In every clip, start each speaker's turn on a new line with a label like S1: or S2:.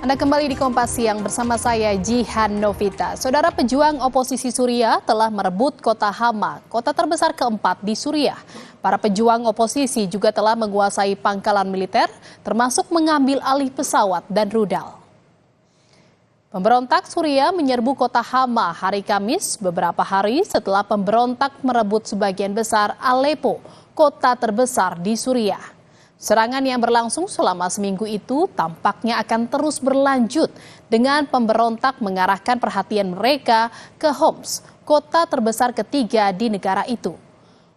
S1: Anda kembali di Kompas Siang bersama saya Jihan Novita. Saudara, pejuang oposisi Suriah telah merebut kota Hama, kota terbesar keempat di Suriah. Para pejuang oposisi juga telah menguasai pangkalan militer, termasuk mengambil alih pesawat dan rudal. Pemberontak Suriah menyerbu kota Hama hari Kamis, beberapa hari setelah pemberontak merebut sebagian besar Aleppo, kota terbesar di Suriah. Serangan yang berlangsung selama seminggu itu tampaknya akan terus berlanjut dengan pemberontak mengarahkan perhatian mereka ke Homs, kota terbesar ketiga di negara itu.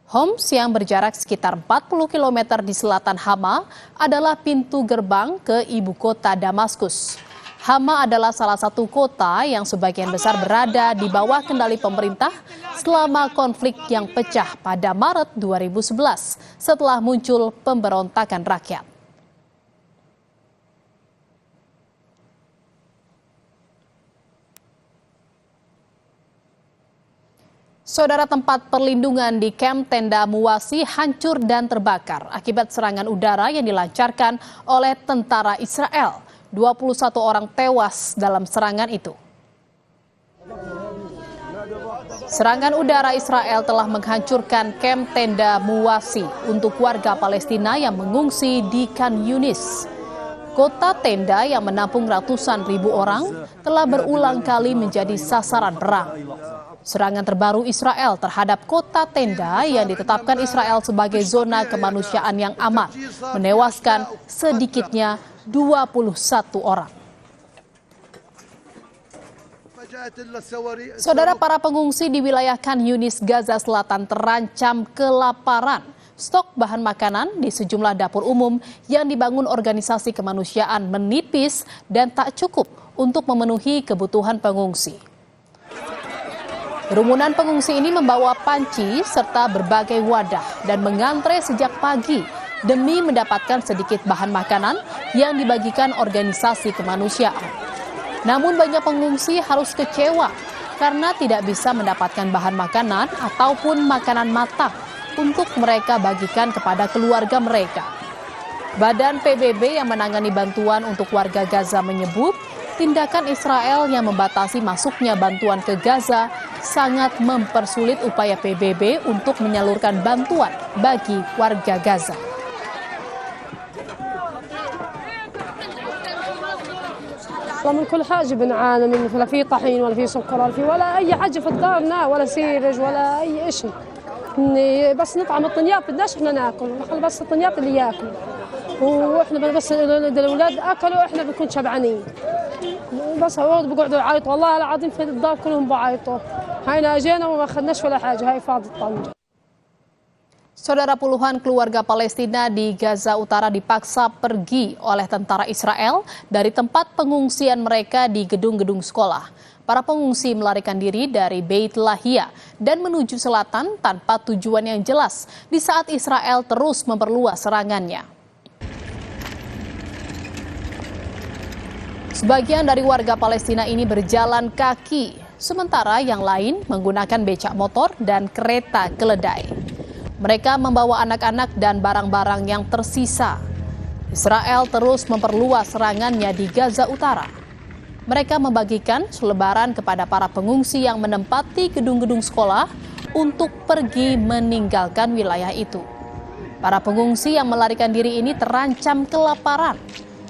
S1: Homs yang berjarak sekitar 40 km di selatan Hama adalah pintu gerbang ke ibu kota Damaskus. Hama adalah salah satu kota yang sebagian besar berada di bawah kendali pemerintah selama konflik yang pecah pada Maret 2011 setelah muncul pemberontakan rakyat. Saudara, tempat perlindungan di kamp tenda Muwasi hancur dan terbakar akibat serangan udara yang dilancarkan oleh tentara Israel. 21 orang tewas dalam serangan itu. Serangan udara Israel telah menghancurkan kamp tenda Muwasi untuk warga Palestina yang mengungsi di Khan Yunis. Kota tenda yang menampung ratusan ribu orang telah berulang kali menjadi sasaran perang. Serangan terbaru Israel terhadap kota tenda yang ditetapkan Israel sebagai zona kemanusiaan yang aman menewaskan sedikitnya 21 orang. Saudara, para pengungsi di wilayah Khan Yunis, Gaza Selatan terancam kelaparan. Stok bahan makanan di sejumlah dapur umum yang dibangun organisasi kemanusiaan menipis dan tak cukup untuk memenuhi kebutuhan pengungsi. Kerumunan pengungsi ini membawa panci serta berbagai wadah dan mengantre sejak pagi demi mendapatkan sedikit bahan makanan yang dibagikan organisasi kemanusiaan. Namun banyak pengungsi harus kecewa karena tidak bisa mendapatkan bahan makanan ataupun makanan matang untuk mereka bagikan kepada keluarga mereka. Badan PBB yang menangani bantuan untuk warga Gaza menyebut tindakan Israel yang membatasi masuknya bantuan ke Gaza sangat mempersulit upaya PBB untuk menyalurkan bantuan bagi warga Gaza.
S2: من كل حاجة بنعاني منه، لا في طحين ولا في سكر ولا أي حاجة في الدار، ولا سيرج ولا أي شيء. بس نطعم الطنيات، بدناش إحنا ناكل، نخلي بس الطنيات اللي ياكلوا، وإحنا بس الأولاد أكلوا إحنا بنكون شبعانين. بس هو بيقعدوا يعيطوا، والله العظيم في الدار كلهم بعيطوا. هاينا أجينا وما أخذناش ولا حاجة، هاي فاضي الطنجة.
S1: Saudara, puluhan keluarga Palestina di Gaza Utara dipaksa pergi oleh tentara Israel dari tempat pengungsian mereka di gedung-gedung sekolah. Para pengungsi melarikan diri dari Beit Lahia dan menuju selatan tanpa tujuan yang jelas di saat Israel terus memperluas serangannya. Sebagian dari warga Palestina ini berjalan kaki, sementara yang lain menggunakan becak motor dan kereta keledai. Mereka membawa anak-anak dan barang-barang yang tersisa. Israel terus memperluas serangannya di Gaza Utara. Mereka membagikan selebaran kepada para pengungsi yang menempati gedung-gedung sekolah untuk pergi meninggalkan wilayah itu. Para pengungsi yang melarikan diri ini terancam kelaparan.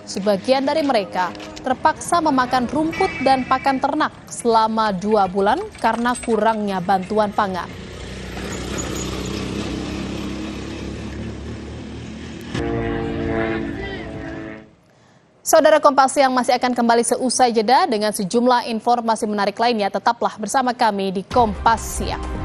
S1: Sebagian dari mereka terpaksa memakan rumput dan pakan ternak selama 2 bulan karena kurangnya bantuan pangan. Saudara, Kompas Siang masih akan kembali seusai jeda dengan sejumlah informasi menarik lainnya. Tetaplah bersama kami di Kompas Siang.